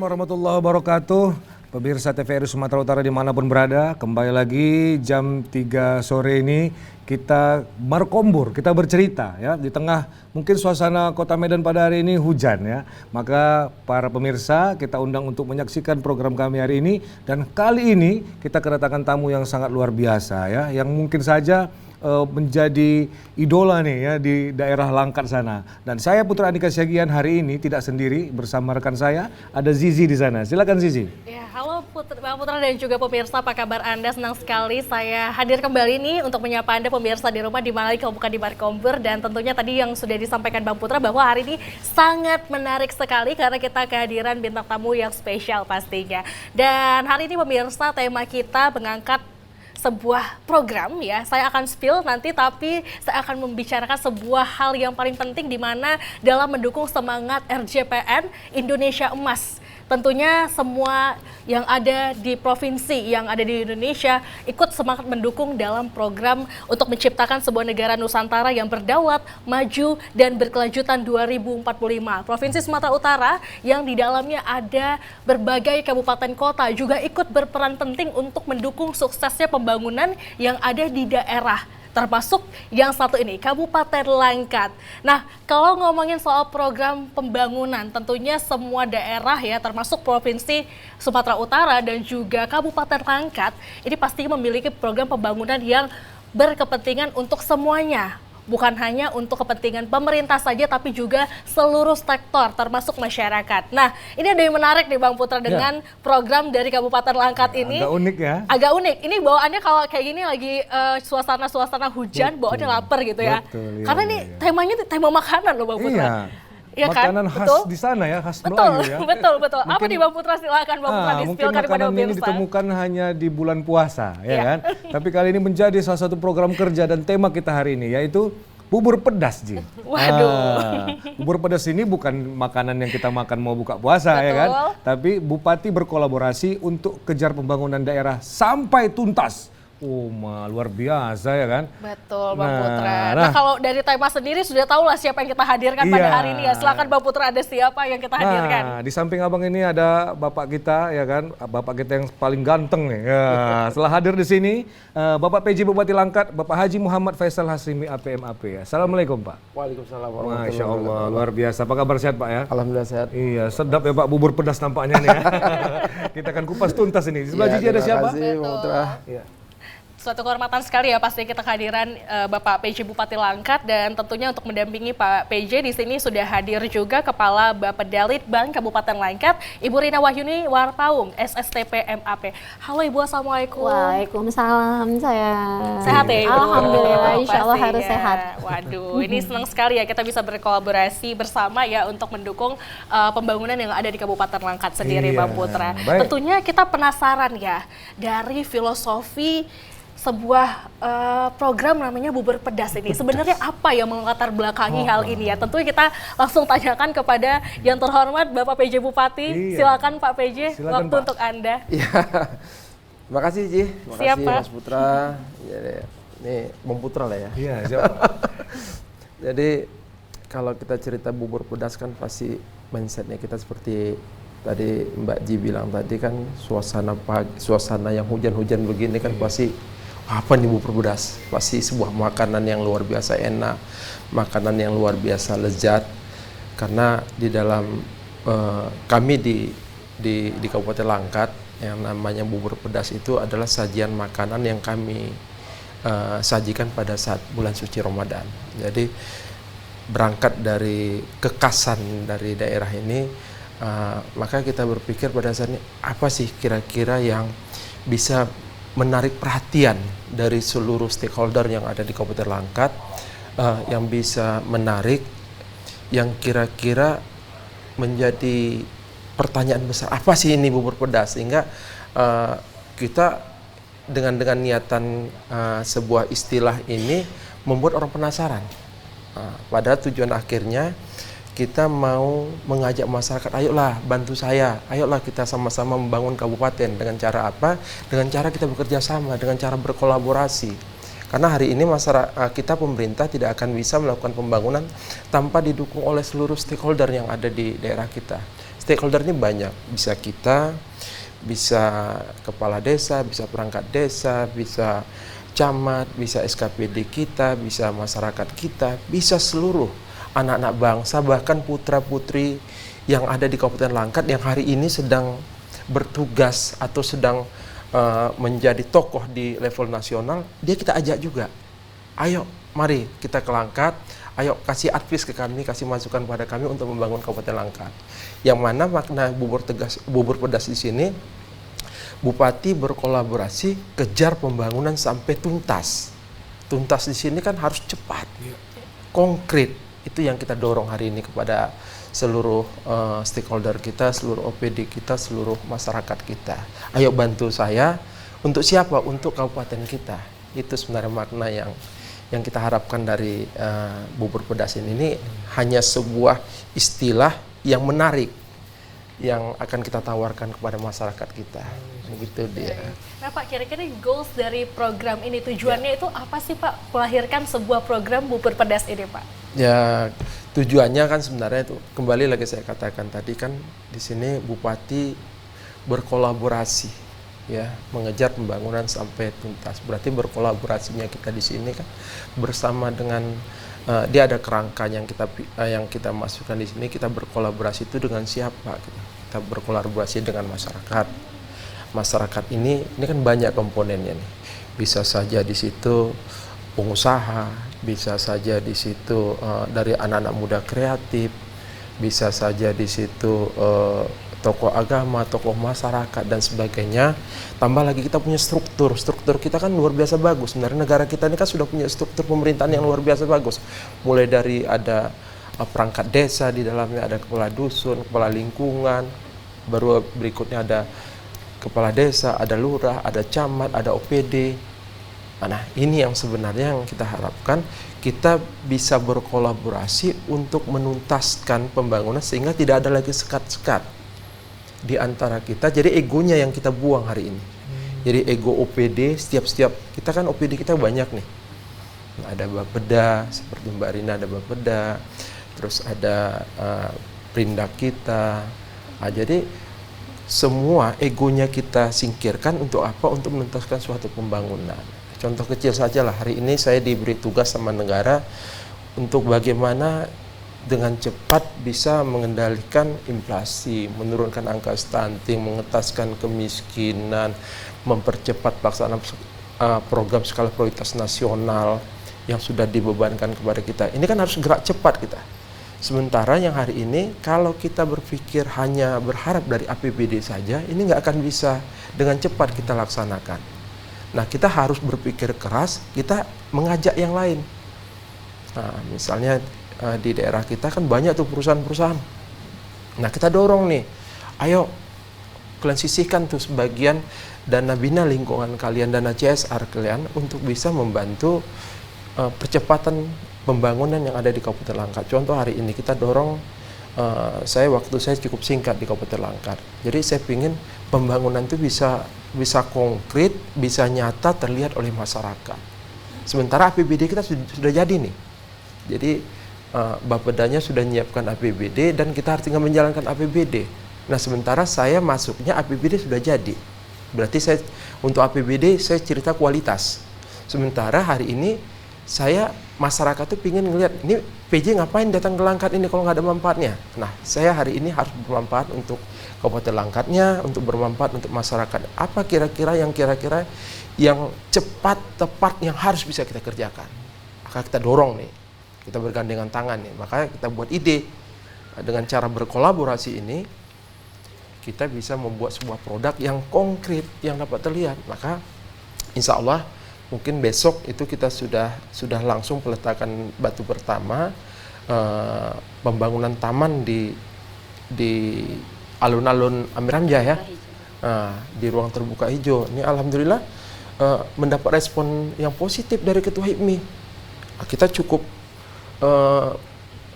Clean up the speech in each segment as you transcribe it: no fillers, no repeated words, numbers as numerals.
warahmatullahi wabarakatuh. Pemirsa TVRI Sumatera Utara dimanapun berada, kembali lagi jam 3 sore ini kita berkombur, kita bercerita ya di tengah mungkin suasana Kota Medan pada hari ini hujan ya. Maka para pemirsa kita undang untuk menyaksikan program kami hari ini, dan kali ini kita kedatangan tamu yang sangat luar biasa ya, yang mungkin saja menjadi idola nih ya di daerah Langkat sana. Dan saya Putra Andika Syagian hari ini tidak sendiri, bersama rekan saya ada Zizi di sana. Silakan Zizi. Ya, halo Bang Putra dan juga pemirsa, apa kabar Anda? Senang sekali saya hadir kembali nih untuk menyapa Anda pemirsa di rumah di mana bukan di Barkomber. Dan tentunya tadi yang sudah disampaikan Bang Putra bahwa hari ini sangat menarik sekali karena kita kehadiran bintang tamu yang spesial pastinya. Dan hari ini pemirsa, tema kita mengangkat sebuah program ya, saya akan spill nanti, tapi saya akan membicarakan sebuah hal yang paling penting di mana dalam mendukung semangat RJPN Indonesia Emas. Tentunya semua yang ada di provinsi, yang ada di Indonesia ikut semangat mendukung dalam program untuk menciptakan sebuah negara Nusantara yang berdaulat, maju, dan berkelanjutan 2045. Provinsi Sumatera Utara yang di dalamnya ada berbagai kabupaten kota juga ikut berperan penting untuk mendukung suksesnya pembangunan yang ada di daerah. Termasuk yang satu ini, Kabupaten Langkat. Nah, kalau ngomongin soal program pembangunan, tentunya semua daerah ya, termasuk Provinsi Sumatera Utara dan juga Kabupaten Langkat, ini pasti memiliki program pembangunan yang berkepentingan untuk semuanya. Bukan hanya untuk kepentingan pemerintah saja, tapi juga seluruh sektor, termasuk masyarakat. Nah, ini ada yang menarik nih Bang Putra dengan program dari Kabupaten Langkat ini. Agak unik ya. Agak unik. Ini bawaannya kalau kayak gini lagi suasana hujan, bawaannya lapar gitu ya. Betul, iya, karena ini temanya tema makanan loh Bang Putra. Iya. Ya kan? Makanan khas Betul? di sana ya, khas Betul, Melayu ya. betul. Apa nih Bang Putra, silakan Bang Putra Mungkin di-spill-kan kepada makanan ini pemirsa. ditemukan hanya di bulan puasa ya Iya. kan. Tapi kali ini menjadi salah satu program kerja dan tema kita hari ini, yaitu bubur pedas, Ji. Waduh. Bubur pedas ini bukan makanan yang kita makan mau buka puasa ya kan. Betul. Tapi Bupati berkolaborasi untuk kejar pembangunan daerah sampai tuntas. Luar biasa ya kan. Betul Bang Nah, Putra. nah. Nah, kalau dari tema sendiri sudah tahu lah siapa yang kita hadirkan pada Iya. hari ini ya. Silakan Bang Putra, ada siapa yang kita hadirkan? Nah, di samping abang ini ada bapak kita ya kan, bapak kita yang paling ganteng nih. Ya, setelah hadir di sini, Bapak PJ Bupati Langkat, Bapak Haji Muhammad Faisal Hasimi APMAP ya. Assalamualaikum Pak. Waalaikumsalam Masya warahmatullahi Allah, wabarakatuh. luar biasa. Apa kabar, sehat Pak ya? Alhamdulillah sehat. Iya, sedap ya Pak bubur pedas nampaknya nih ya. Kita akan kupas tuntas ini. Di sebelah Iya, Jiji ada terima siapa? kasih, Bang Putra. Iya. Suatu kehormatan sekali ya pasti kita kehadiran Bapak PJ Bupati Langkat, dan tentunya untuk mendampingi Pak PJ di sini sudah hadir juga Kepala Bappedalit Bank Kabupaten Langkat, Ibu Rina Wahyuni Warpaung, SSTP MAP. Halo Ibu, Assalamualaikum. Waalaikumsalam, saya. Sehat ya Ibu? Alhamdulillah, insya Allah Pastinya. harus sehat. Waduh, ini senang sekali ya kita bisa berkolaborasi bersama ya untuk mendukung pembangunan yang ada di Kabupaten Langkat sendiri, Iya, Bang Putra. baik. Tentunya kita penasaran ya dari filosofi sebuah program namanya bubur pedas ini. Sebenarnya apa yang melatar belakangi hal ini ya? Tentunya kita langsung tanyakan kepada yang terhormat Bapak PJ Bupati. Iya. Silakan Pak PJ, Silakan, waktu Pak. untuk Anda. Iya. Terima kasih Ji. Terima Siap, kasih Pak. Mas Putra. Ya, ini Bang Putra lah ya. Iya, siapa? Jadi kalau kita cerita bubur pedas kan pasti mindsetnya kita seperti tadi Mbak Ji bilang tadi kan, suasana pagi, suasana yang hujan-hujan begini kan pasti apa nih bubur pedas? Pasti sebuah makanan yang luar biasa enak, makanan yang luar biasa lezat. Karena di dalam kami di Kabupaten Langkat yang namanya bubur pedas itu adalah sajian makanan yang kami sajikan pada saat bulan suci Ramadan. Jadi berangkat dari kekasan dari daerah ini, maka kita berpikir pada saat ini apa sih kira-kira yang bisa menarik perhatian dari seluruh stakeholder yang ada di Kabupaten Langkat, yang bisa menarik, yang kira-kira menjadi pertanyaan besar, apa sih ini bubur pedas, sehingga kita dengan niatan sebuah istilah ini membuat orang penasaran. Pada tujuan akhirnya kita mau mengajak masyarakat, ayolah bantu saya, ayolah kita sama-sama membangun kabupaten. Dengan cara apa? Dengan cara kita bekerja sama, dengan cara berkolaborasi. Karena hari ini masyarakat kita, pemerintah tidak akan bisa melakukan pembangunan tanpa didukung oleh seluruh stakeholder yang ada di daerah kita. Stakeholder ini banyak, bisa kita, bisa kepala desa, bisa perangkat desa, bisa camat, bisa SKPD kita, bisa masyarakat kita, bisa seluruh anak-anak bangsa, bahkan putra-putri yang ada di Kabupaten Langkat yang hari ini sedang bertugas atau sedang menjadi tokoh di level nasional, dia kita ajak juga. Ayo, mari kita ke Langkat, ayo kasih advice ke kami, kasih masukan pada kami untuk membangun Kabupaten Langkat. Yang mana makna bubur pedas di sini, Bupati berkolaborasi kejar pembangunan sampai tuntas. Tuntas di sini kan harus cepat, konkret. Itu yang kita dorong hari ini kepada seluruh stakeholder kita, seluruh OPD kita, seluruh masyarakat kita. Ayo bantu saya. Untuk siapa? Untuk kabupaten kita. Itu sebenarnya makna yang kita harapkan dari bubur pedas ini hanya sebuah istilah yang menarik yang akan kita tawarkan kepada masyarakat kita. Begitu dia. Nah Pak, kira-kira goals dari program ini, tujuannya itu apa sih Pak? Melahirkan sebuah program bubur pedas ini Pak? Ya, tujuannya kan sebenarnya itu kembali lagi saya katakan tadi kan di sini Bupati berkolaborasi ya mengejar pembangunan sampai tuntas. Berarti berkolaborasinya kita di sini kan bersama dengan dia ada kerangka yang kita masukkan di sini. Kita berkolaborasi itu dengan siapa? Kita berkolaborasi dengan masyarakat. Masyarakat ini kan banyak komponennya nih. Bisa saja di situ pengusaha, bisa saja di situ dari anak-anak muda kreatif, bisa saja di situ tokoh agama, tokoh masyarakat dan sebagainya. Tambah lagi kita punya struktur kita kan luar biasa bagus. Sebenarnya negara kita ini kan sudah punya struktur pemerintahan yang luar biasa bagus. Mulai dari ada perangkat desa, di dalamnya ada kepala dusun, kepala lingkungan, baru berikutnya ada kepala desa, ada lurah, ada camat, ada OPD. Nah, ini yang sebenarnya yang kita harapkan, kita bisa berkolaborasi untuk menuntaskan pembangunan sehingga tidak ada lagi sekat-sekat di antara kita. Jadi egonya yang kita buang hari ini. Jadi ego OPD, setiap kita kan OPD kita banyak nih. Ada Bapeda, seperti Mbak Rina ada Bapeda, terus ada Perindak kita. Nah, jadi semua egonya kita singkirkan untuk apa? Untuk menuntaskan suatu pembangunan. Contoh kecil saja lah, hari ini saya diberi tugas sama negara untuk bagaimana dengan cepat bisa mengendalikan inflasi, menurunkan angka stunting, mengetaskan kemiskinan, mempercepat pelaksanaan program skala prioritas nasional yang sudah dibebankan kepada kita. Ini kan harus gerak cepat kita. Sementara yang hari ini kalau kita berpikir hanya berharap dari APBD saja, ini nggak akan bisa dengan cepat kita laksanakan. Nah, kita harus berpikir keras, kita mengajak yang lain. Nah, misalnya di daerah kita kan banyak tuh perusahaan-perusahaan. Nah, kita dorong nih, ayo kalian sisihkan tuh sebagian dana bina lingkungan kalian, dana CSR kalian untuk bisa membantu percepatan pembangunan yang ada di Kabupaten Langkat. Contoh hari ini kita dorong, waktu saya cukup singkat di Kabupaten Langkat. Jadi saya ingin pembangunan itu bisa konkret, bisa nyata terlihat oleh masyarakat. Sementara APBD kita sudah jadi nih. Jadi Bapedanya sudah menyiapkan APBD dan kita harus tinggal menjalankan APBD. Nah, sementara saya masuknya APBD sudah jadi. Berarti saya untuk APBD saya cerita kualitas. Sementara hari ini masyarakat tuh pingin ngelihat ini PJ ngapain datang ke Langkat ini kalau nggak ada manfaatnya. Nah, saya hari ini harus bermanfaat untuk Kabupaten Langkatnya, untuk bermanfaat untuk masyarakat. Apa kira-kira yang cepat, tepat yang harus bisa kita kerjakan. Maka kita dorong nih, kita bergandengan tangan nih. Makanya kita buat ide dengan cara berkolaborasi ini kita bisa membuat sebuah produk yang konkret, yang dapat terlihat. Maka insya Allah mungkin besok itu kita sudah langsung peletakan batu pertama, pembangunan taman di alun-alun Amir Hamzah ya, di ruang terbuka hijau. Ini alhamdulillah mendapat respon yang positif dari Ketua HIPMI. Kita cukup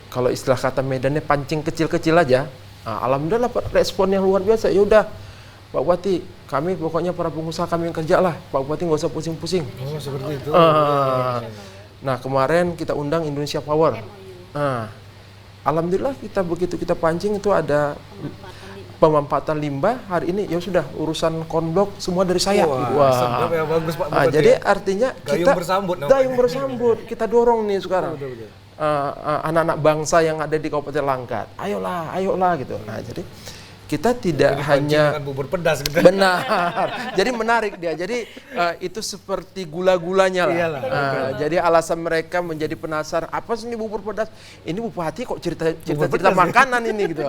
kalau istilah kata Medannya pancing kecil-kecil aja. Alhamdulillah dapat respon yang luar biasa. Ya udah, Pak Bupati, kami pokoknya para pengusaha kami yang kerja lah. Pak Bupati nggak usah pusing-pusing. Oh, seperti itu. Nah, kemarin kita undang Indonesia Power. Alhamdulillah begitu kita pancing itu ada pemanfaatan limbah hari ini ya sudah urusan konblok semua dari saya. Sedap ya, bagus Pak Bupati. Jadi artinya Gayung kita bersambut namanya. gayung bersambut kita dorong nih sekarang. Anak-anak bangsa yang ada di Kabupaten Langkat, ayolah gitu. Nah, jadi kita tidak hanya dengan bubur pedas gitu. benar. Jadi menarik dia. Jadi itu seperti gula-gulanya lah. Iyalah. Jadi alasan mereka menjadi penasaran, apa sih ini bubur pedas? Ini Bupati kok cerita makanan ini gitu.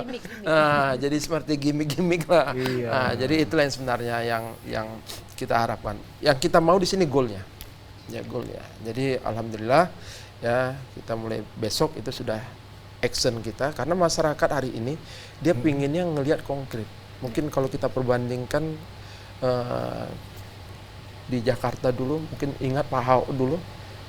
Jadi seperti gimmick-gimmick lah. Iya. Jadi itulah yang sebenarnya yang kita harapkan. Yang kita mau di sini goalnya. Ya goalnya. Jadi alhamdulillah ya kita mulai besok itu sudah action kita karena masyarakat hari ini dia pinginnya ngelihat konkret. Mungkin kalau kita perbandingkan di Jakarta dulu, mungkin ingat Pak Ahok dulu.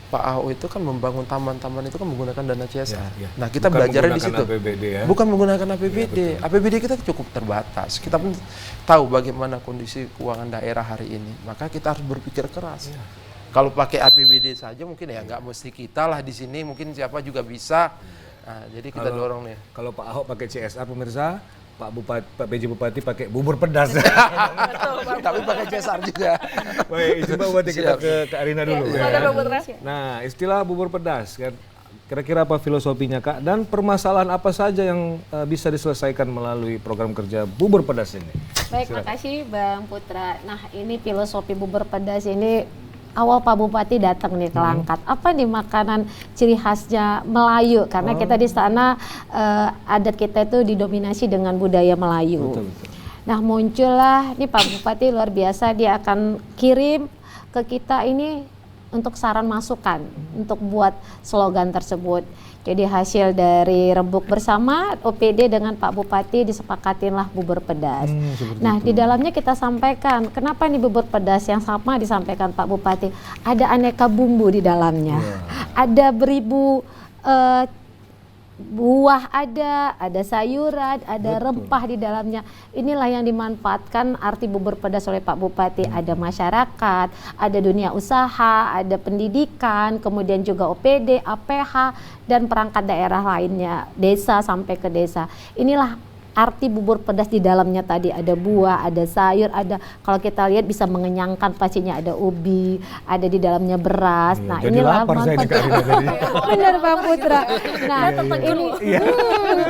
Pak Ahok itu kan membangun taman-taman itu kan menggunakan dana CSR. Ya. Nah, kita Bukan belajar di menggunakan situ. APBD ya. Bukan menggunakan APBD. APBD kita cukup terbatas. Kita pun tahu bagaimana kondisi keuangan daerah hari ini. Maka kita harus berpikir keras. Kalau pakai APBD saja mungkin ya nggak mesti kita lah di sini, mungkin siapa juga bisa. Nah, jadi kita dorong nih. Kalau Pak Ahok pakai CSR pemirsa, Pak PJ Bupati pakai bubur pedas. Tapi pakai CSR juga. Baik, coba Bupati kita ke Arina dulu. Silakan Bang Putra. Nah, istilah bubur pedas kan kira-kira apa filosofinya Kak dan permasalahan apa saja yang bisa diselesaikan melalui program kerja bubur pedas ini? Baik, makasih Bang Putra. Nah, ini filosofi bubur pedas ini awal Pak Bupati datang nih ke Langkat. Apa nih makanan ciri khasnya Melayu? Karena kita di sana adat kita itu didominasi dengan budaya Melayu. Betul. Nah, muncullah nih Pak Bupati luar biasa, dia akan kirim ke kita ini untuk saran masukan untuk buat slogan tersebut. Jadi hasil dari rembuk bersama OPD dengan Pak Bupati disepakatinlah bubur pedas. Nah, di dalamnya kita sampaikan kenapa nih bubur pedas yang sama disampaikan Pak Bupati. Ada aneka bumbu di dalamnya. Ada beribu buah, ada sayuran, ada rempah di dalamnya. Inilah yang dimanfaatkan arti bubur pedas oleh Pak Bupati. Ada masyarakat, ada dunia usaha, ada pendidikan, kemudian juga OPD, APH, dan perangkat daerah lainnya, desa sampai ke desa. Inilah arti bubur pedas di dalamnya tadi. Ada buah, ada sayur, ada kalau kita lihat bisa mengenyangkan pastinya, ada ubi, ada di dalamnya beras. Nah, jadi inilah lapar saya manfaat. Kak Arina tadi. Benar Bang Putra. Nah, ini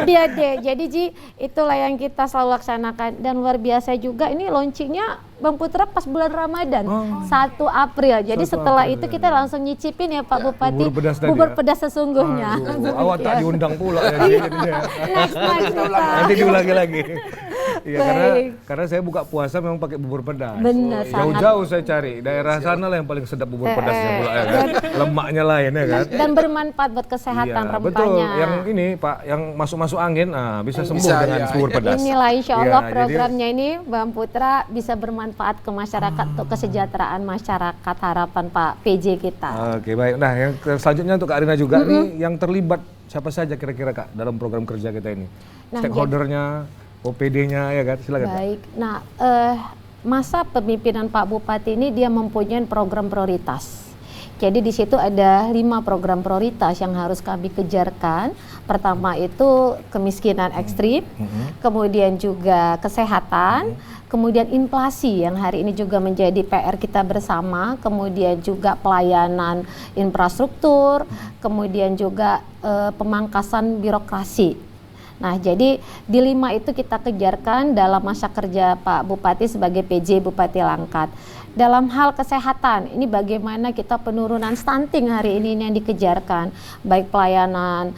dia deh. Jadi Ji, itulah yang kita selalu laksanakan dan luar biasa juga ini launchingnya Bang Putra pas bulan Ramadan 1 April. Jadi setelah itu kita langsung nyicipin ya Pak Bupati bubur pedas tadi bubur ya? pedas sesungguhnya. Awak tak diundang pula ya. jadinya. Nanti diulangi lagi. Iya, karena saya buka puasa memang pakai bubur pedas. Benar, sangat. Jauh-jauh saya cari daerah sana lah yang paling sedap bubur pedasnya pula ya kan. Lemaknya lain ya kan. Dan bermanfaat buat kesehatan Iya, rempahnya. betul. Yang ini Pak, yang masuk-masuk angin, bisa sembuh Bisa, dengan ya. bubur pedas. Inilah insya Allah Iya, jadi- programnya ini Bang Putra bisa bermanfaat ke masyarakat untuk kesejahteraan masyarakat, harapan Pak PJ kita. Oke, baik. Nah, yang selanjutnya untuk Kak Arina juga nih, yang terlibat siapa saja kira-kira Kak dalam program kerja kita ini? Nah, Stakeholdernya, OPD-nya ya kan? Silakan Kak. Baik, nah masa pemimpinan Pak Bupati ini dia mempunyai program prioritas. Jadi di situ ada 5 program prioritas yang harus kami kejarkan. Pertama itu kemiskinan ekstrim, kemudian juga kesehatan, kemudian inflasi yang hari ini juga menjadi PR kita bersama, kemudian juga pelayanan infrastruktur, kemudian juga pemangkasan birokrasi. Nah, jadi di 5 itu kita kejarkan dalam masa kerja Pak Bupati sebagai PJ Bupati Langkat. Dalam hal kesehatan, ini bagaimana kita penurunan stunting hari ini yang dikejarkan, baik pelayanan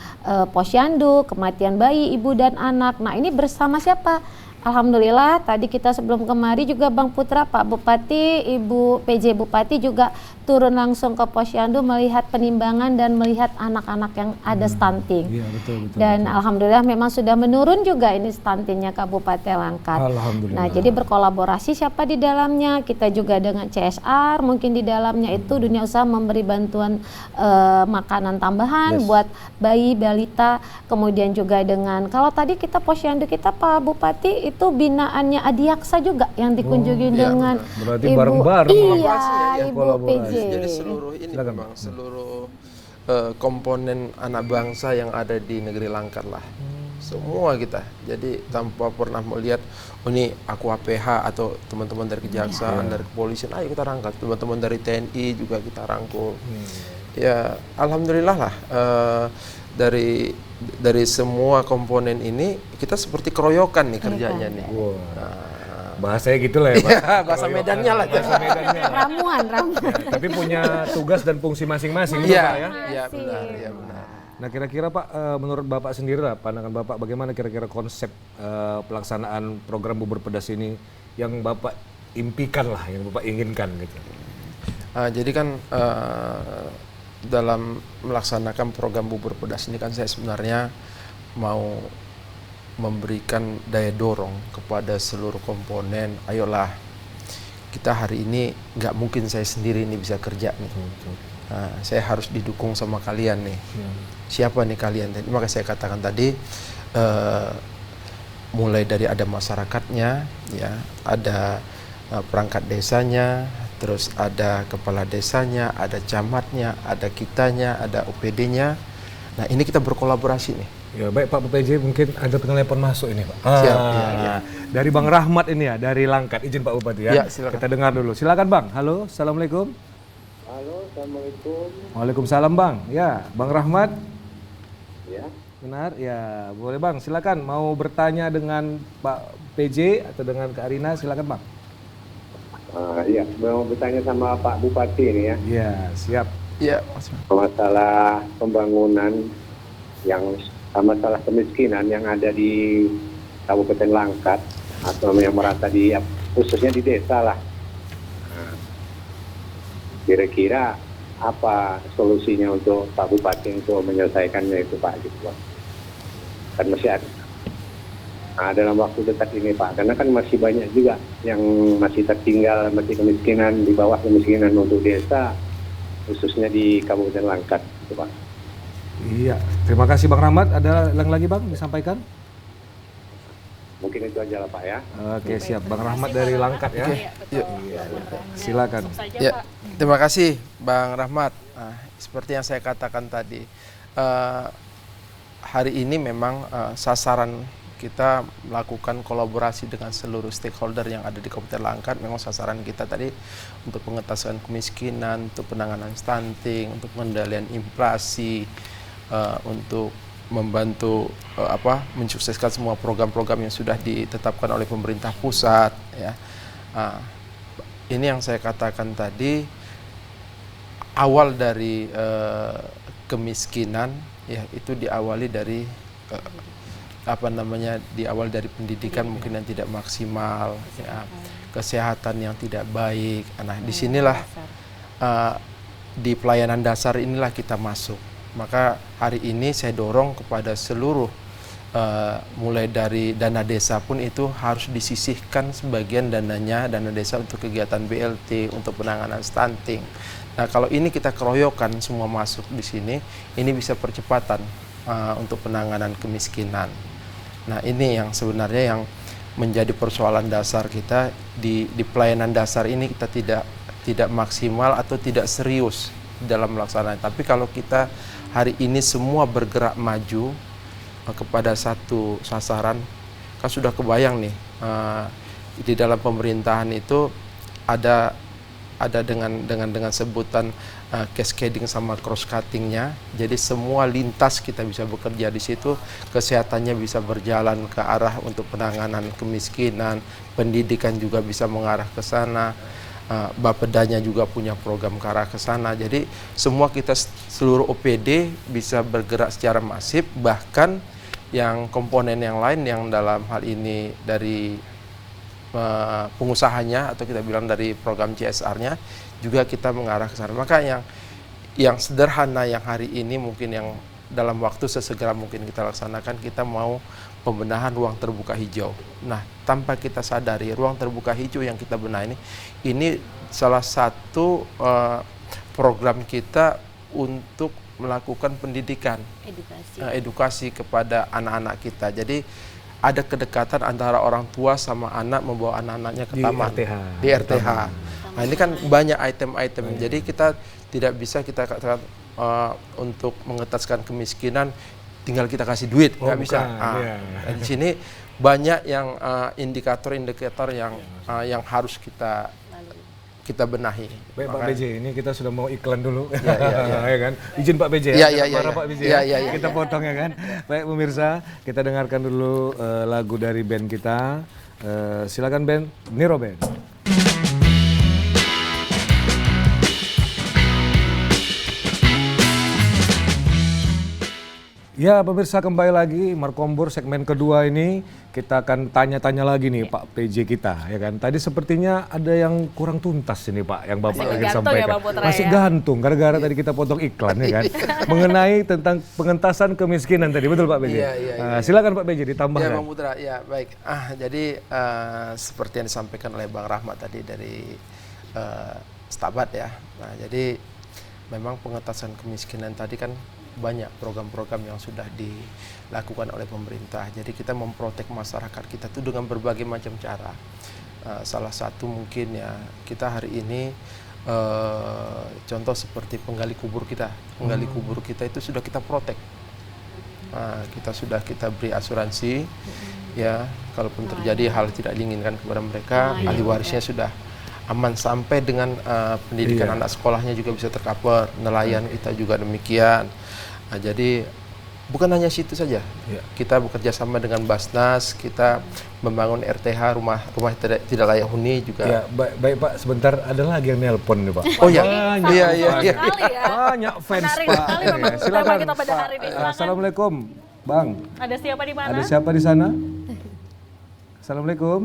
posyandu, kematian bayi, ibu dan anak. Nah, ini bersama siapa? Alhamdulillah tadi kita sebelum kemari juga Bang Putra, Pak Bupati, Ibu PJ Bupati juga turun langsung ke posyandu melihat penimbangan dan melihat anak-anak yang ada stunting. Iya, betul. Dan alhamdulillah memang sudah menurun juga ini stuntingnya Kabupaten Langkat. Alhamdulillah. Nah, jadi berkolaborasi siapa di dalamnya? Kita juga dengan CSR, mungkin di dalamnya itu dunia usaha memberi bantuan makanan tambahan buat bayi, balita, kemudian juga dengan kalau tadi kita posyandu kita Pak Bupati itu binaannya Adiaksa juga yang dikunjungi dengan Berarti bareng-bareng Iya, Ibu PJ. Jadi seluruh ini memang seluruh komponen anak bangsa yang ada di negeri Langkat lah. semua kita. Jadi tanpa pernah melihat, oh ini aku APH atau teman-teman dari kejaksaan, dari kepolisian, ayo kita rangkul. Teman-teman dari TNI juga kita rangkul. Ya, alhamdulillah lah, dari semua komponen ini kita seperti keroyokan nih kerjanya nih. Bahasanya gitu lah ya Pak. Ya, bahasa Medannya lah. Ramuan. Ya, tapi punya tugas dan fungsi masing-masing Iya, Pak ya. iya benar, iya benar. Nah kira-kira Pak, menurut Bapak sendiri lah, pandangan Bapak bagaimana kira-kira konsep pelaksanaan program bubur pedas ini yang Bapak impikan lah, yang Bapak inginkan gitu. Jadi kan dalam melaksanakan program bubur pedas ini kan saya sebenarnya mau memberikan daya dorong kepada seluruh komponen. Ayolah, kita hari ini nggak mungkin saya sendiri ini bisa kerja nih. Saya harus didukung sama kalian nih. Siapa nih kalian? Maka saya katakan tadi, mulai dari ada masyarakatnya, ya, ada perangkat desanya, terus ada kepala desanya, ada camatnya, ada kitanya, ada OPD-nya. Nah ini kita berkolaborasi nih. Ya baik Pak PJ, mungkin ada penelepon masuk ini Pak. Siap, ya. Dari Bang Rahmat ini ya, dari Langkat. Izin Pak Bupati ya. Ya, silakan. Kita dengar dulu. Silakan Bang. Halo, Assalamualaikum. Halo, Assalamualaikum. Waalaikumsalam Bang. Ya, Bang Rahmat. Ya, Benar? Ya, boleh Bang. Silakan. Mau bertanya dengan Pak PJ atau dengan Kak Arina, silakan Bang. iya, mau bertanya sama Pak Bupati ini ya, Ya, siap. Ya, masalah pembangunan yang masalah kemiskinan yang ada di Kabupaten Langkat atau yang merata di khususnya di desa lah. Nah, kira-kira apa solusinya untuk Pak Bupati untuk menyelesaikannya itu Pak gitu Pak? Kan masih ada. Nah, dalam waktu dekat ini Pak, karena kan masih banyak juga yang masih tertinggal, masih kemiskinan, di bawah kemiskinan untuk desa, khususnya di Kabupaten Langkat, gitu Pak. Iya. Terima kasih Bang Rahmat. Ada yang lagi Bang disampaikan? Mungkin itu aja lah Pak ya. Oke, siap. Bang Rahmat dari Langkat ya. Silakan. ya, terima kasih Bang Rahmat. Seperti yang saya katakan tadi, hari ini memang sasaran kita melakukan kolaborasi dengan seluruh stakeholder yang ada di Kabupaten Langkat. Memang sasaran kita tadi untuk pengentasan kemiskinan, untuk penanganan stunting, untuk pengendalian inflasi, untuk membantu mensukseskan semua program-program yang sudah ditetapkan oleh pemerintah pusat. Ya, ini yang saya katakan tadi, awal dari kemiskinan, ya itu diawali dari diawal dari pendidikan mungkin yang tidak maksimal, ya, kesehatan yang tidak baik. Nah, disinilah di pelayanan dasar inilah kita masuk. Maka hari ini saya dorong kepada seluruh, mulai dari dana desa pun itu harus disisihkan sebagian dananya, dana desa untuk kegiatan BLT, untuk penanganan stunting. Nah, kalau ini kita keroyokan semua masuk di sini, ini bisa percepatan untuk penanganan kemiskinan. Nah, ini yang sebenarnya yang menjadi persoalan dasar kita di pelayanan dasar ini, kita tidak maksimal atau tidak serius dalam melaksanakan. Tapi kalau kita hari ini semua bergerak maju kepada satu sasaran, kan sudah kebayang nih, di dalam pemerintahan itu ada dengan sebutan cascading sama cross cuttingnya. Jadi semua lintas kita bisa bekerja di situ, kesehatannya bisa berjalan ke arah untuk penanganan kemiskinan, pendidikan juga bisa mengarah ke sana, Bapedanya juga punya program ke arah ke sana. Jadi semua kita seluruh OPD bisa bergerak secara masif, bahkan yang komponen yang lain yang dalam hal ini dari pengusahanya atau kita bilang dari program CSR-nya juga kita mengarah ke sana. Maka yang sederhana yang hari ini mungkin yang dalam waktu sesegera mungkin kita laksanakan, kita mau pembenahan ruang terbuka hijau. Nah, tanpa kita sadari ruang terbuka hijau yang kita benahi ini salah satu program kita untuk melakukan pendidikan, edukasi kepada anak-anak kita. Jadi ada kedekatan antara orang tua sama anak membawa anak-anaknya ke taman di RTH. Nah, ini kan banyak item-item. Jadi kita tidak bisa kita katakan untuk mengetaskan kemiskinan tinggal kita kasih duit, nggak bisa. bukan, iya. Dan di sini banyak yang indikator-indikator yang harus kita benahi. Baik Pak BJ, ini kita sudah mau iklan dulu, Ya. ya kan? Izin Pak BJ Ya, jangan ya, marah ya. Pak BJ Ya, ya. ya. Kita potong ya kan. Baik pemirsa, kita dengarkan dulu lagu dari band kita. Silakan band, Niro Band. Ya pemirsa, kembali lagi Markombur segmen kedua ini kita akan tanya-tanya lagi nih Pak PJ kita ya kan. Tadi sepertinya ada yang kurang tuntas ini Pak yang Bapak Masih ingin gantung sampaikan. ya, Bang Putra, Masih ya? gantung gara-gara tadi kita potong iklan ya kan. Mengenai tentang pengentasan kemiskinan tadi, betul Pak PJ? Iya. Silakan Pak PJ Ya ditambahkan. Bang Putra, ya baik. Jadi seperti yang disampaikan oleh Bang Rahmat tadi dari Stabat ya. Nah jadi memang pengentasan kemiskinan tadi kan banyak program-program yang sudah dilakukan oleh pemerintah. Jadi kita memprotek masyarakat kita itu dengan berbagai macam cara. Salah satu mungkin ya kita hari ini contoh seperti penggali kubur kita. Penggali kubur kita itu sudah kita protek. Kita beri asuransi ya kalaupun terjadi hal tidak diinginkan kepada mereka, ahli warisnya sudah aman sampai dengan pendidikan anak sekolahnya juga bisa tercover, nelayan kita juga demikian. Nah, jadi bukan hanya situ saja, kita bekerja sama dengan Basnas, kita membangun RTH rumah tidak layak huni juga. Ya, baik Pak, sebentar ada lagi yang nelpon nih Pak. Oh ya, Banyak, iya. Sekali ya. banyak fans Menarik Pak. sekali Bapak Ya, Putra silakan kita pada Pak. hari ini. Silakan. Assalamualaikum Bang. Ada siapa di mana? Ada siapa di sana? Assalamualaikum.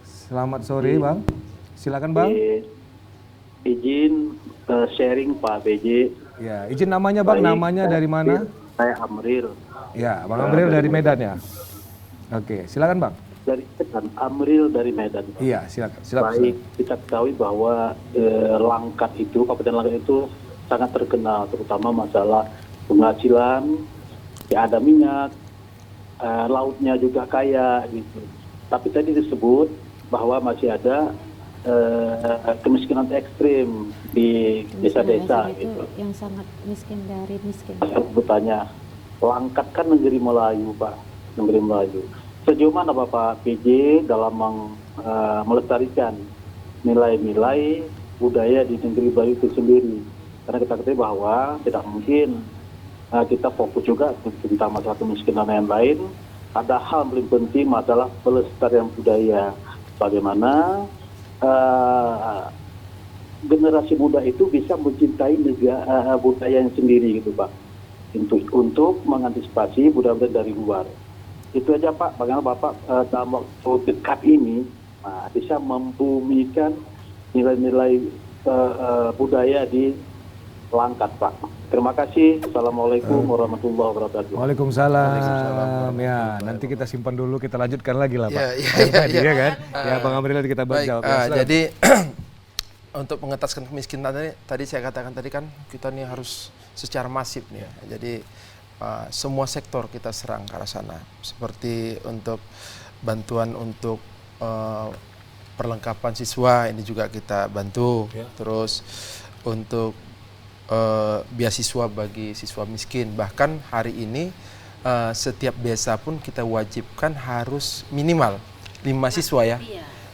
Selamat sore Bang. Silakan Bang. Izin sharing Pak BJ. Ya, izin namanya Bang, Baik, namanya dari mana? Saya Amril. Ya, Bang Amril dari Medan ya. Oke, silakan Bang. Dari Medan, Amril dari Medan. Iya, silakan. Baik, kita ketahui bahwa Langkat itu, Kabupaten Langkat itu sangat terkenal, terutama masalah penghasilan, ya ada minyak, lautnya juga kaya gitu. Tapi tadi disebut bahwa masih ada kemiskinan ekstrim di desa-desa itu gitu. yang sangat miskin dari miskin. Saya bertanya, Langkat kan negeri Melayu, Pak, negeri Melayu. Sejauh mana Bapak PJ dalam melestarikan nilai-nilai budaya di negeri Melayu itu sendiri? Karena kita ketahui bahwa tidak mungkin kita fokus juga tentang masalah kemiskinan yang lain. Ada hal paling penting masalah pelestarian budaya. Bagaimana generasi muda itu bisa mencintai budaya yang sendiri gitu Pak, untuk mengantisipasi budaya-budaya dari luar. Itu aja Pak, bagaimana Bapak dalam waktu dekat ini bisa membumikan nilai-nilai budaya di Langkat Pak. Terima kasih. Assalamualaikum warahmatullahi wabarakatuh. Waalaikumsalam. Ya, nanti kita simpan dulu, kita lanjutkan lagi lah Pak. Iya. kan? Ya, Bang Amril nanti kita Baik, jawab. Ya, silakan. jadi untuk mengentaskan kemiskinan tadi saya katakan tadi kan kita nih harus secara masif nih. Jadi semua sektor kita serang ke arah sana. Seperti untuk bantuan untuk perlengkapan siswa ini juga kita bantu. Terus untuk beasiswa bagi siswa miskin. Bahkan hari ini setiap desa pun kita wajibkan harus minimal 5 siswa ya.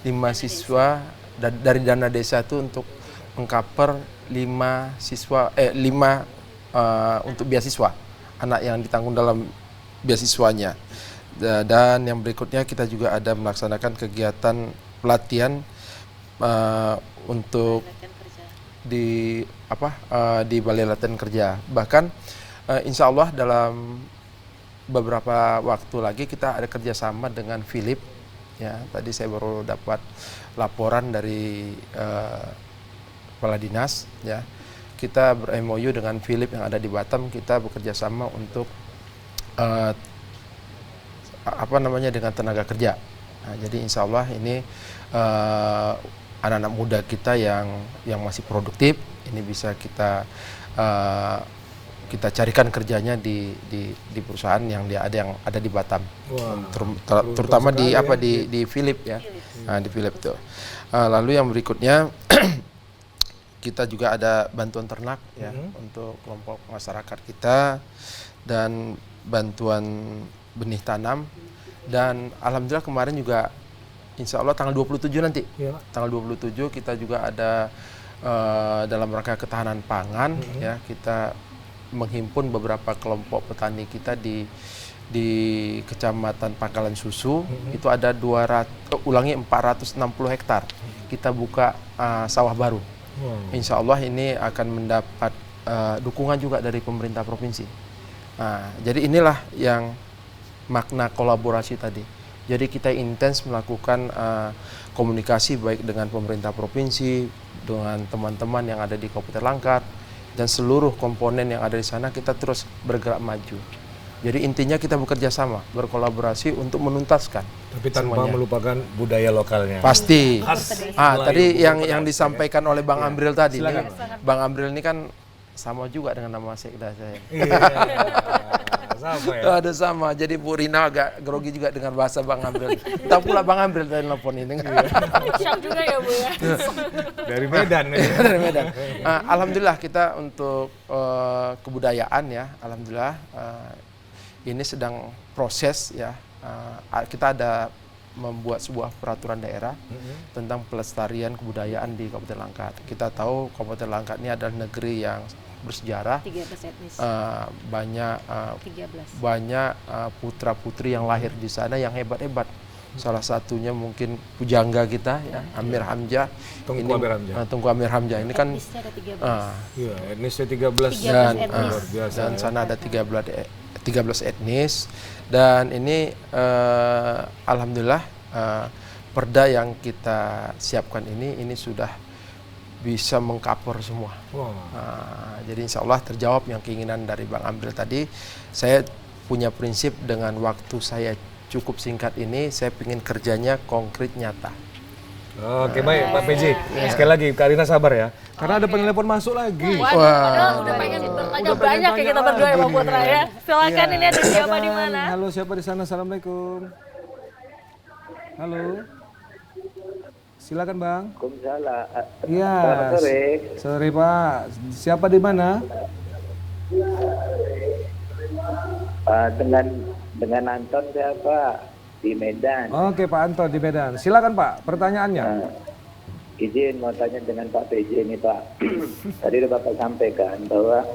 5 siswa dari dana desa itu untuk mengcover 5 siswa 5 untuk beasiswa anak yang ditanggung dalam beasiswanya. Dan yang berikutnya kita juga ada melaksanakan kegiatan pelatihan untuk di Balai Latihan Kerja. Bahkan insya Allah dalam beberapa waktu lagi kita ada kerjasama dengan Philip. Ya, tadi saya baru dapat laporan dari Kepala Dinas. Ya, kita ber-MOU dengan Philip yang ada di Batam. Kita bekerja sama untuk dengan tenaga kerja. Nah, jadi insya Allah ini anak-anak muda kita yang masih produktif ini bisa kita carikan kerjanya di perusahaan yang ada di Batam. Terutama di Philip ya. Nah, di Philip itu. Lalu yang berikutnya kita juga ada bantuan ternak ya untuk kelompok masyarakat kita dan bantuan benih tanam. Dan alhamdulillah kemarin juga insya Allah tanggal 27 nanti. Iya, Pak. Tanggal 27 kita juga ada dalam rangka ketahanan pangan ya, kita menghimpun beberapa kelompok petani kita di Kecamatan Pangkalan Susu. Itu ada 460 hektar. Kita buka sawah baru. Insya Allah ini akan mendapat dukungan juga dari pemerintah provinsi. Nah, jadi inilah yang makna kolaborasi tadi. Jadi kita intens melakukan komunikasi baik dengan pemerintah provinsi, dengan teman-teman yang ada di Kabupaten Langkat, dan seluruh komponen yang ada di sana kita terus bergerak maju. Jadi intinya kita bekerja sama, berkolaborasi untuk menuntaskan. Tapi tanpa semuanya. melupakan budaya lokalnya. Pasti. Melayu, Tadi yang Bupati. disampaikan oleh Bang Amril tadi. Silakan, Ini, Bang Amril ini kan sama juga dengan nama sekda saya. Sama ya. Ada sama. Jadi Bu Rina agak grogi juga dengan bahasa Bang Amril. Tahu pula Bang Amril tadi telepon ini. Syok juga ya Bu ya. Dari Medan. Dari Medan. Alhamdulillah kita untuk kebudayaan ya, alhamdulillah ini sedang proses ya. Kita ada membuat sebuah peraturan daerah tentang pelestarian kebudayaan di Kabupaten Langkat. Kita tahu Kabupaten Langkat ini adalah negeri yang bersejarah, 13 etnis. banyak putra-putri yang lahir di sana yang hebat-hebat. Salah satunya mungkin pujangga kita ya, Amir Hamzah. Tengku Amir Hamzah. Tengku Amir Hamzah ini kan Etnisnya ada 13. Iya, etnisnya 13. dan, etnis. Luar biasa. dan sana ada 13 etnis, dan ini alhamdulillah perda yang kita siapkan ini sudah bisa mengcover semua. Wah. Jadi insya Allah terjawab yang keinginan dari Bang Amril tadi. Saya punya prinsip dengan waktu saya cukup singkat ini, saya ingin kerjanya konkret nyata. Oke, baik Pak PJ. Sekali lagi Kak Rina sabar ya. Karena ada penelpon masuk lagi. Waduh, padahal udah pengen bertanya banyak ya kita berdua ya Pak Putra ya. Silakan, ini ada siapa di mana? Halo, siapa di sana? Assalamualaikum. Halo. Silakan Bang. Waalaikumsalam. Iya. Selamat sore. Sore Pak. Siapa di mana? Dengan Anton saya Pak di Medan. Oke Pak Anton di Medan. Silakan Pak, pertanyaannya. Izin mau tanya dengan Pak PJ ini Pak. Tadi udah Bapak sampaikan bahwa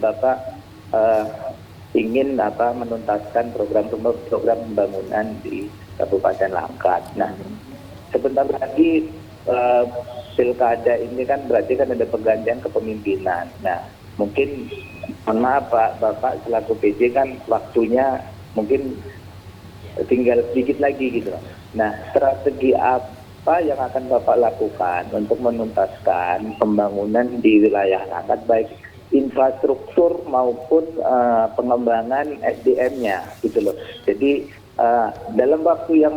Bapak ingin menuntaskan program pembangunan di Kabupaten Langkat. Nah, sebentar lagi pilkada ini kan berarti kan ada pergantian kepemimpinan. Nah, mungkin mohon maaf Pak, Bapak selaku PJ kan waktunya mungkin tinggal sedikit lagi gitu. Nah, strategi apa yang akan Bapak lakukan untuk menuntaskan pembangunan di wilayah Langkat, baik infrastruktur maupun pengembangan SDM-nya gitu loh. Jadi dalam waktu yang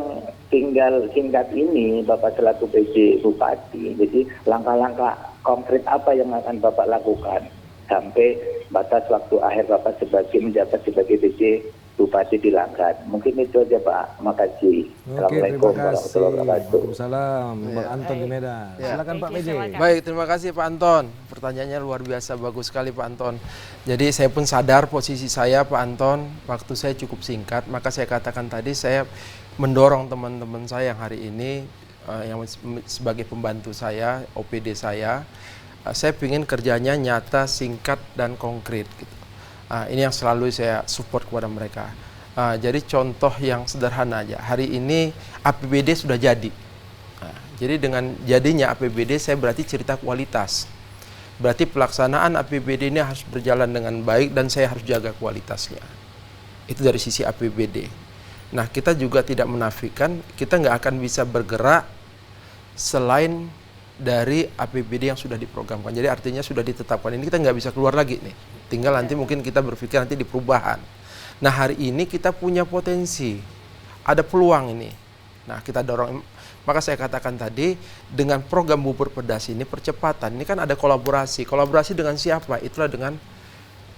tinggal singkat ini Bapak selaku PJ Bupati, jadi langkah-langkah konkret apa yang akan Bapak lakukan sampai batas waktu akhir Bapak menjabat sebagai PJ Bupati di Langkat. Mungkin itu aja Pak. Makasih. Oke, Assalamualaikum terima kasih. warahmatullahi wabarakatuh. Waalaikumsalam. Bang Anton di Medan. Silakan Pak PJ. Baik, terima kasih Pak Anton. Pertanyaannya luar biasa, bagus sekali Pak Anton. Jadi saya pun sadar posisi saya Pak Anton, waktu saya cukup singkat, maka saya katakan tadi saya mendorong teman-teman saya yang hari ini yang sebagai pembantu saya, OPD saya ingin kerjanya nyata, singkat, dan konkret gitu. Ini yang selalu saya support kepada mereka. Jadi contoh yang sederhana aja, hari ini APBD sudah jadi. Jadi dengan jadinya APBD saya berarti cerita kualitas. Berarti pelaksanaan APBD ini harus berjalan dengan baik dan saya harus jaga kualitasnya. Itu dari sisi APBD. Nah, kita juga tidak menafikan kita nggak akan bisa bergerak selain dari APBD yang sudah diprogramkan. Jadi artinya sudah ditetapkan, ini kita nggak bisa keluar lagi nih. Tinggal nanti mungkin kita berpikir nanti di perubahan. Nah, hari ini kita punya potensi, ada peluang ini. Nah, kita dorong. Maka saya katakan tadi, dengan program Bubur Pedas ini percepatan, ini kan ada kolaborasi. Kolaborasi dengan siapa? Itulah dengan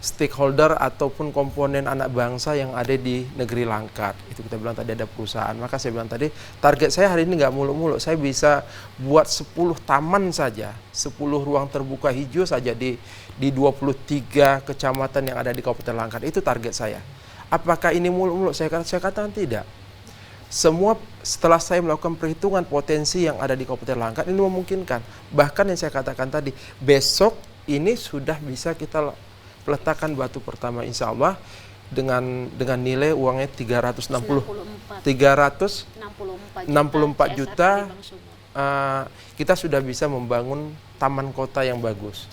stakeholder ataupun komponen anak bangsa yang ada di negeri Langkat. Itu kita bilang tadi ada perusahaan. Maka saya bilang tadi, target saya hari ini nggak muluk-muluk. Saya bisa buat 10 taman saja, 10 ruang terbuka hijau saja di 23 kecamatan yang ada di Kabupaten Langkat. Itu target saya. Apakah ini muluk-muluk? Saya katakan tidak. Semua setelah saya melakukan perhitungan potensi yang ada di Kabupaten Langkat ini memungkinkan. Bahkan yang saya katakan tadi, besok ini sudah bisa kita letakkan batu pertama insya Allah dengan nilai uangnya 364 juta. Kita sudah bisa membangun taman kota yang bagus.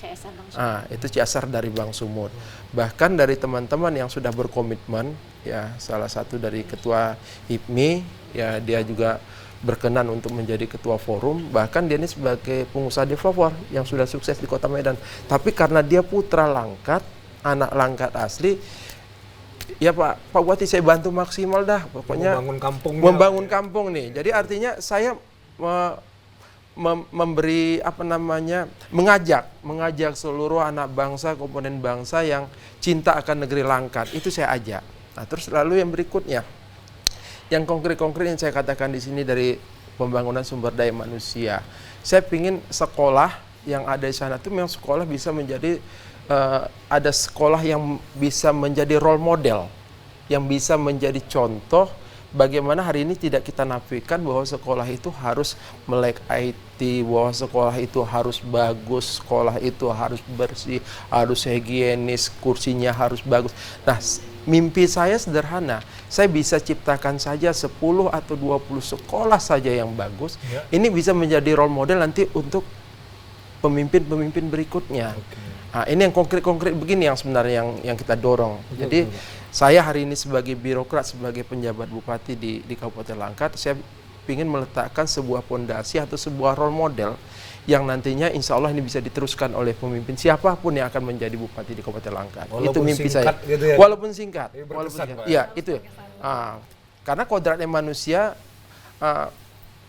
Itu CSR dari Bank Sumut. Bahkan dari teman-teman yang sudah berkomitmen, ya salah satu dari ketua HIPMI, ya dia juga berkenan untuk menjadi ketua forum. Bahkan dia ini sebagai pengusaha developer yang sudah sukses di Kota Medan. Tapi karena dia putra Langkat, anak Langkat asli, ya Pak Bupati saya bantu maksimal dah, pokoknya membangun kampung nih. Jadi artinya saya memberi mengajak seluruh anak bangsa, komponen bangsa yang cinta akan negeri Langkat, itu saya ajak. Nah, terus lalu yang berikutnya, yang konkret-konkret yang saya katakan di sini dari pembangunan sumber daya manusia. Saya ingin sekolah yang ada di sana itu memang sekolah bisa menjadi ada sekolah yang bisa menjadi role model, yang bisa menjadi contoh bagaimana hari ini tidak kita nafikan bahwa sekolah itu harus melek IT, bahwa sekolah itu harus bagus, sekolah itu harus bersih, harus higienis, kursinya harus bagus. Nah, mimpi saya sederhana, saya bisa ciptakan saja 10 atau 20 sekolah saja yang bagus. Ini bisa menjadi role model nanti untuk pemimpin-pemimpin berikutnya. Nah, ini yang konkret-konkret begini yang sebenarnya yang kita dorong. Jadi saya hari ini sebagai birokrat, sebagai penjabat bupati di Kabupaten Langkat, saya ingin meletakkan sebuah fondasi atau sebuah role model yang nantinya insya Allah ini bisa diteruskan oleh pemimpin siapapun yang akan menjadi bupati di Kabupaten Langkat. Itu mimpi saya. Gitu ya? Walaupun singkat. Iya, itu ya. Karena kodratnya manusia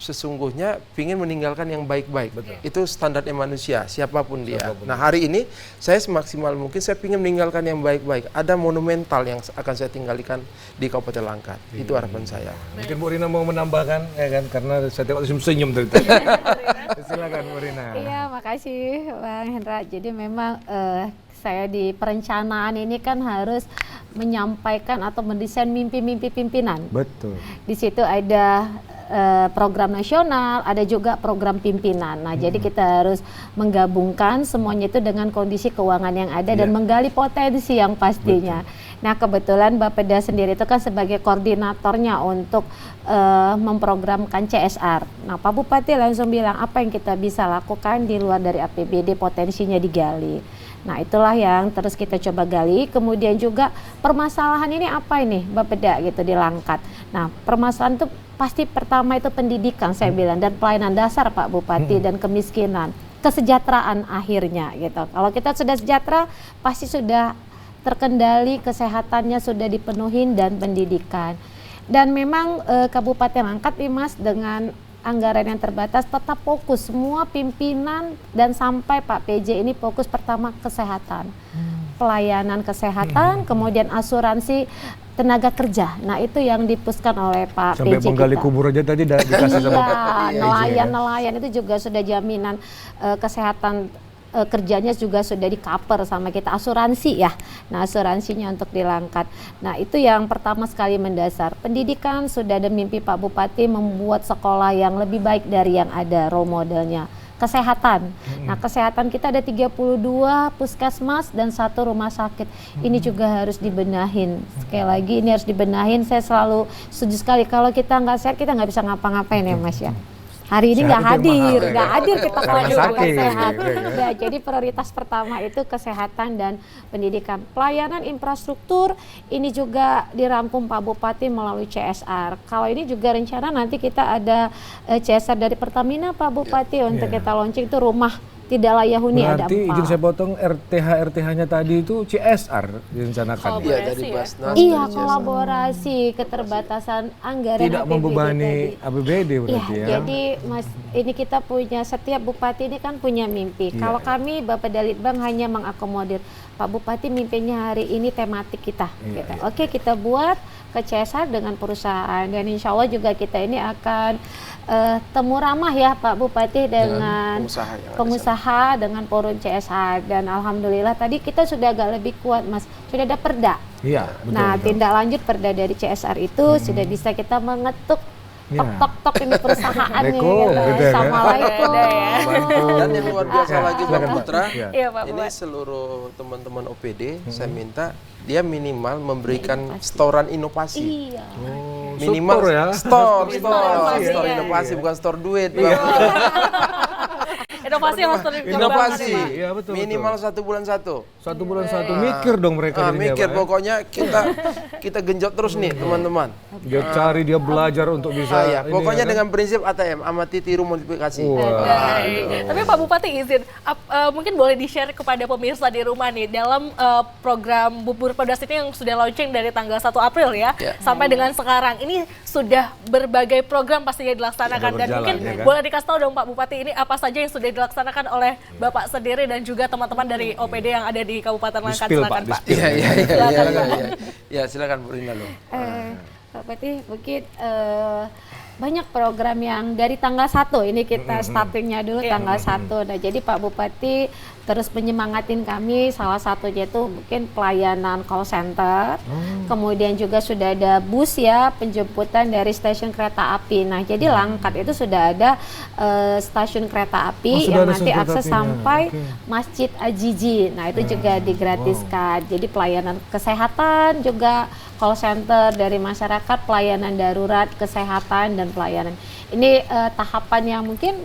sesungguhnya ingin meninggalkan yang baik-baik. Itu standarnya manusia, siapapun dia. Nah, hari ini saya semaksimal mungkin saya ingin meninggalkan yang baik-baik. Ada monumental yang akan saya tinggalkan di Kabupaten Langkat. Itu harapan saya. Mungkin Bu Rina mau menambahkan, ya kan? Karena saya tengok senyum dari tadi. Silakan Bu Rina. Iya, makasih Bang Hendra. Jadi memang saya di perencanaan ini kan harus menyampaikan atau mendesain mimpi-mimpi pimpinan. Betul. Di situ ada program nasional, ada juga program pimpinan. Nah, jadi kita harus menggabungkan semuanya itu dengan kondisi keuangan yang ada dan menggali potensi yang pastinya. Nah, kebetulan Bapeda sendiri itu kan sebagai koordinatornya untuk memprogramkan CSR. Nah, Pak Bupati langsung bilang apa yang kita bisa lakukan di luar dari APBD, potensinya digali. Nah, itulah yang terus kita coba gali. Kemudian juga permasalahan ini apa ini Bapeda gitu di Langkat. Nah, permasalahan itu pasti pertama itu pendidikan saya bilang, dan pelayanan dasar Pak Bupati, dan kemiskinan, kesejahteraan akhirnya gitu. Kalau kita sudah sejahtera pasti sudah terkendali, kesehatannya sudah dipenuhi, dan pendidikan. Dan memang Kabupaten Langkat nih Mas, dengan anggaran yang terbatas tetap fokus semua pimpinan dan sampai Pak PJ ini fokus pertama kesehatan, pelayanan kesehatan, kemudian asuransi tenaga kerja. Nah, itu yang dipuskan oleh Pak sampai PJ penggali kita. kubur aja tadi dikasih sama Pak nelayan itu juga sudah jaminan kesehatan kerjanya juga sudah di-cover sama kita, asuransi ya. Nah, asuransinya untuk dilangkat. Nah, itu yang pertama sekali mendasar. Pendidikan sudah ada mimpi Pak Bupati membuat sekolah yang lebih baik dari yang ada, role modelnya. Kesehatan. Nah, kesehatan kita ada 32 puskesmas dan 1 rumah sakit. Ini juga harus dibenahin. Sekali lagi ini harus dibenahin. Saya selalu setuju sekali, kalau kita nggak sehat kita nggak bisa ngapa-ngapain ya Mas ya. Hari ini nggak hadir kita kalau bukan sehat. Nah, jadi prioritas pertama itu kesehatan dan pendidikan. Pelayanan infrastruktur ini juga dirangkum Pak Bupati melalui CSR. Kalau ini juga rencana nanti kita ada CSR dari Pertamina Pak Bupati untuk kita launching itu rumah Tidak layak huni ada Berarti 4. izin saya potong, RTH-RTH-nya tadi itu CSR direncanakan. Oh, Iya, Kolaborasi dari ya? Basnas. Iya, dari kolaborasi, keterbatasan anggaran Tidak APBD membebani tadi. APBD Iya, berarti ya. jadi Mas, ini kita punya, setiap bupati ini kan punya mimpi. Iya. Kalau kami Bapak Dalitbang hanya mengakomodir, Pak Bupati mimpinya hari ini tematik kita. Iya, Gitu. iya. Oke, kita buat ke CSR dengan perusahaan, dan insya Allah juga kita ini akan temu ramah ya Pak Bupati dengan pengusaha yang ada pengusaha dengan forum CSR, dan alhamdulillah tadi kita sudah agak lebih kuat Mas, sudah ada perda. Iya, betul. Nah, betul. tindak lanjut perda dari CSR itu sudah bisa kita mengetuk Ya. tok ini perusahaannya Assalamualaikum, gitu. gitu ya, kan? Assalamualaikum. Ada ya. Bantu. Dan yang luar biasa lagi Bang silakan, Pak. Putra, Iya. Iya Pak ini Bupati. seluruh teman-teman OPD saya minta dia minimal memberikan storan inovasi. Iya. Oh, Minimal struktur ya. store inovasi, ya. inovasi bukan store duit. Iya. Inovasi harus terus dikembangkan, Inovasi. Pak. Iya, betul, Minimal 1 bulan 1. 1 bulan 1 mikir dong mereka jadinya, Mikir Pak, ya. pokoknya kita genjot terus nih teman-teman. Dia cari, dia belajar untuk bisa Ya, ini, pokoknya ya kan? dengan prinsip ATM, amati tiru modifikasi. Wah. Baik. Tapi Pak Bupati izin, mungkin boleh di-share kepada pemirsa di rumah nih, dalam program Bubur Pedas ini yang sudah launching dari tanggal 1 April ya, Ya. sampai dengan sekarang, ini sudah berbagai program pastinya dilaksanakan, Sudah dan berjalan, mungkin ya kan? boleh dikasih tahu dong Pak Bupati, ini apa saja yang sudah dilaksanakan oleh Bapak sendiri dan juga teman-teman dari OPD yang ada di Kabupaten Langkat. Di-spill, Silakan Pak, Pak. di-spill. Iya. Ya, silakan Bu Rina loh. Pak Bupati mungkin banyak program yang dari tanggal 1 ini kita startingnya dulu tanggal 1. Nah, jadi Pak Bupati terus menyemangatin kami, salah satunya itu mungkin pelayanan call center. Kemudian juga sudah ada bus ya, penjemputan dari stasiun kereta api. Nah, jadi Langkat itu sudah ada stasiun kereta api Oh, sudah yang ada nanti stasiun kereta akses apinya. sampai Oke. Masjid Ajiji. Nah, itu juga digratiskan. Jadi pelayanan kesehatan juga, call center dari masyarakat, pelayanan darurat, kesehatan, dan pelayanan. Ini tahapan yang mungkin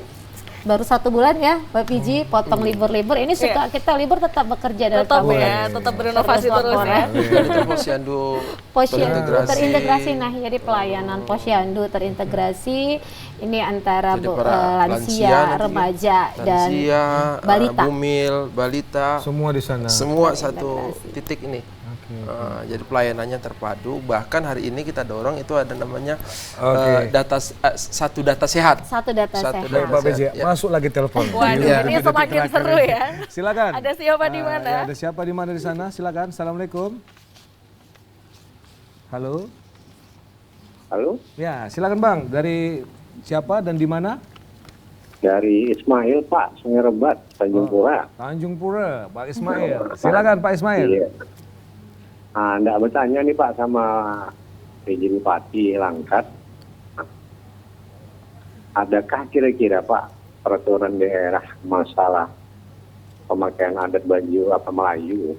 baru 1 bulan ya, Mbak Piji, potong libur-libur. Ini suka kita libur tetap bekerja dari Tetap kampung. ya, tetap berinovasi terus ya. laporan. Jadi itu Posyandu Posyandu terintegrasi. Nah, jadi pelayanan Posyandu terintegrasi ini antara Jadi para lansia nanti, remaja, dan lansia, balita. bumil, balita, Semua di sana. semua satu titik ini. Jadi pelayanannya terpadu. Bahkan hari ini kita dorong itu ada namanya satu data sehat. Satu data Satu sehat. Baik, Pak PJ, Ya. masuk lagi telepon. Waduh, Iya, ini detik-detik semakin terakhir seru ini. ya. Silakan. Ada siapa di mana? Ya, ada siapa di mana di sana? Silakan. Assalamualaikum. Halo. Halo, Ya, silakan Bang. Dari siapa dan di mana? dari Ismail Pak, Sungai Rebat, Tanjung Pura. Tanjung Pura, Pak Ismail. Silakan Pak Ismail. Iya. Nggak bertanya nih Pak sama PJ Bupati Langkat. Adakah kira-kira Pak peraturan daerah masalah pemakaian adat baju apa Melayu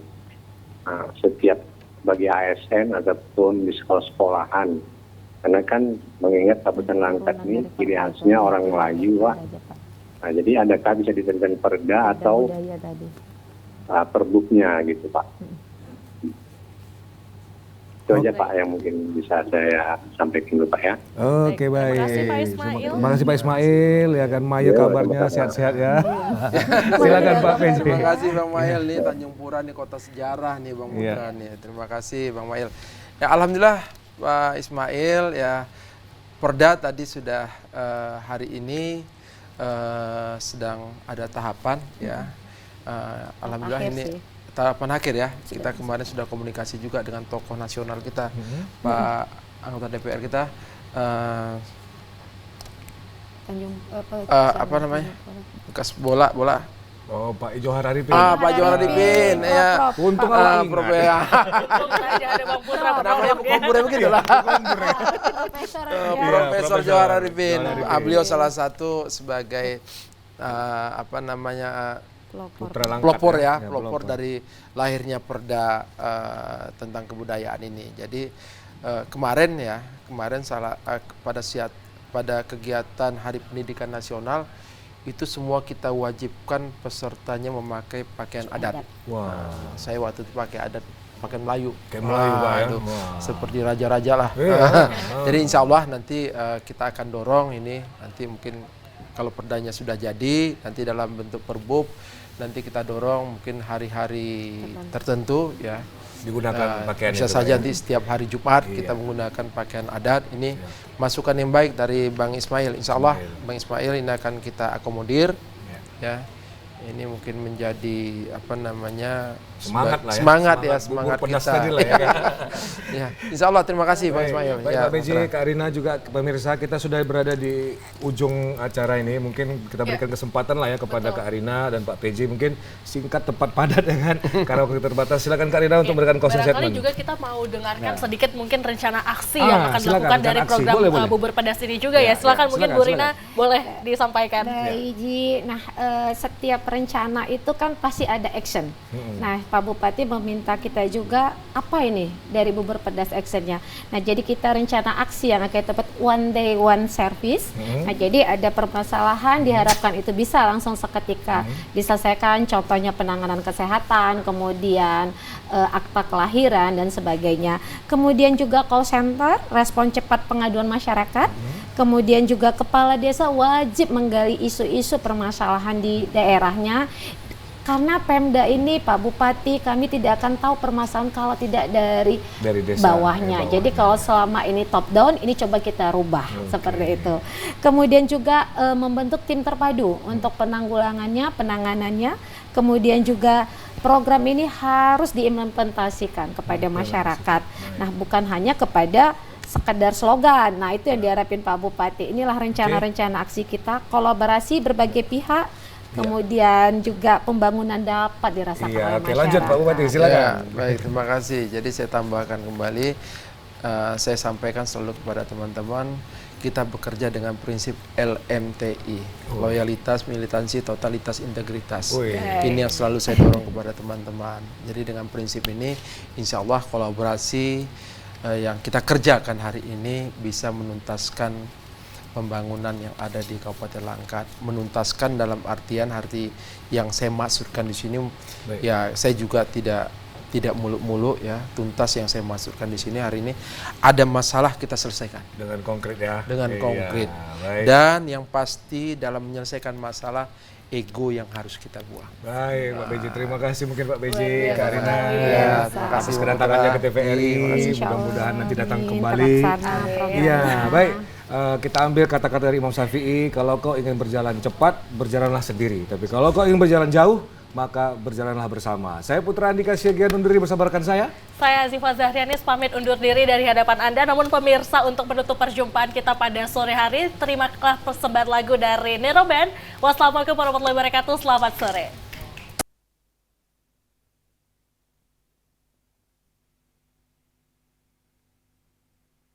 setiap bagi ASN ataupun di sekolah-sekolahan? Karena kan mengingat Kabupaten Langkat ini ciri khasnya orang Melayu Pak. Nah, jadi adakah bisa ditentukan perda atau Budaya tadi. perbuknya gitu Pak? Itu aja Oke. Pak yang mungkin bisa saya sampaikan dulu Pak ya. Oke, baik. Terima kasih, Pak Ismail. Terima kasih Pak Ismail. Ya kan, Maya Iya, kabarnya sama-sama. sehat-sehat ya. Silakan Pak PJ. Terima kasih Bang Mail nih, Tanjung Pura nih kota sejarah nih Bang Iya. Putra nih. Terima kasih Bang Mail. Ya alhamdulillah Pak Ismail ya, Perda tadi sudah hari ini sedang ada tahapan ya. Alhamdulillah Akhir ini sih. tahapan akhir ya. Kita kemarin sudah komunikasi juga dengan tokoh nasional kita, Pak anggota DPR kita, apa namanya, bekas bola. Oh, Pak Johar Arifin. Pak Johar Arifin ya. Untung awak Prof. ingat. ya. Untung saja ada Bang Putra Namanya kumpul begitu lah. Profesor Iya, Profesor Profesor Johar Arifin. Johar Arifin. Beliau salah satu sebagai apa namanya Putra Langkat. pelopor ya, Ya, pelopor dari lahirnya Perda tentang kebudayaan ini. Jadi kemarin pada kegiatan Hari Pendidikan Nasional itu semua kita wajibkan pesertanya memakai pakaian adat. Wah. Saya waktu itu pakai pakaian Melayu. Kayak Melayu, Pak, ya. Aduh, Wah. seperti raja-raja lah. Iya. Jadi insya Allah nanti kita akan dorong ini, nanti mungkin kalau perdanya sudah jadi, nanti dalam bentuk perbub, nanti kita dorong mungkin hari-hari tertentu ya. Digunakan pakaian bisa itu, saja Pak, ya? di setiap hari Jumat Iya. kita menggunakan pakaian adat. Ini masukan yang baik dari Bang Ismail. Insya Allah Bang Ismail ini akan kita akomodir ya. Ini mungkin menjadi apa namanya Semangat lah ya. semangat ya, Bubur semangat pedas kita. tadi lah ya. Ya, Insya Allah terima kasih Bang Ismail. Baik Ya, Pak PJ, Putra. Kak Rina juga pemirsa, kita sudah berada di ujung acara ini. Mungkin kita berikan kesempatan lah ya kepada Kak Rina dan Pak PJ, mungkin singkat tepat padat dengan karena waktu terbatas. Silakan Kak Rina untuk memberikan closing Barangkali statement. juga kita mau dengarkan sedikit mungkin rencana aksi yang akan silakan, dilakukan dari rencana aksi. program Boleh, boleh. Bubur Pedas ini juga ya. Silakan mungkin Bu Rina boleh disampaikan. Baik, Ji. Nah, setiap rencana itu kan pasti ada action. Nah, Pak Bupati meminta kita juga apa ini dari Bubur Pedas actionnya. Nah, jadi kita rencana aksi yang akan tepat one day one service. Nah, jadi ada permasalahan diharapkan itu bisa langsung seketika diselesaikan. Contohnya penanganan kesehatan, kemudian akta kelahiran dan sebagainya. Kemudian juga call center, respon cepat pengaduan masyarakat. Kemudian juga kepala desa wajib menggali isu-isu permasalahan di daerahnya. Karena Pemda ini, Pak Bupati, kami tidak akan tahu permasalahan kalau tidak dari desa, bawahnya. Jadi kalau selama ini top down, ini coba kita rubah seperti itu. Kemudian juga membentuk tim terpadu untuk penanggulangannya, penanganannya. Kemudian juga program ini harus diimplementasikan kepada masyarakat. Nah, bukan hanya kepada sekedar slogan. Nah, itu yang diharapin Pak Bupati. Inilah rencana-rencana aksi kita, kolaborasi berbagai pihak. Kemudian juga pembangunan dapat dirasakan oleh Oke, masyarakat. lanjut Pak Bupati, silakan. Ya, baik, terima kasih. Jadi saya tambahkan kembali, saya sampaikan selalu kepada teman-teman, kita bekerja dengan prinsip LMTI, loyalitas, militansi, totalitas, integritas. Ini yang selalu saya dorong kepada teman-teman. Jadi dengan prinsip ini, insya Allah kolaborasi yang kita kerjakan hari ini bisa menuntaskan pembangunan yang ada di Kabupaten Langkat. Menuntaskan dalam arti yang saya maksudkan di sini. Baik. Ya, saya juga tidak muluk-muluk ya. Tuntas yang saya maksudkan di sini hari ini ada masalah kita selesaikan Dengan konkret ya. dengan Iya, konkret. baik. Dan yang pasti dalam menyelesaikan masalah ego yang harus kita buang. Baik, Pak PJ, terima kasih mungkin Pak PJ, Luar Kak biasa. Rina, Iya, terima kasih, atas kedatangannya ke TVRI. Terima kasih. Mudah-mudahan nanti datang Amin, kembali. terlaksana programnya. Iya, baik. Kita ambil kata-kata dari Imam Syafi'i, kalau kau ingin berjalan cepat, berjalanlah sendiri. Tapi kalau kau ingin berjalan jauh, maka berjalanlah bersama. Saya Putra Andika Syegian undur diri bersama rekan saya. Saya Azifa Zahrianis pamit undur diri dari hadapan Anda. Namun pemirsa, untuk menutup perjumpaan kita pada sore hari, terimalah persembahan lagu dari Nero Band. Wassalamualaikum warahmatullahi wabarakatuh. Selamat sore.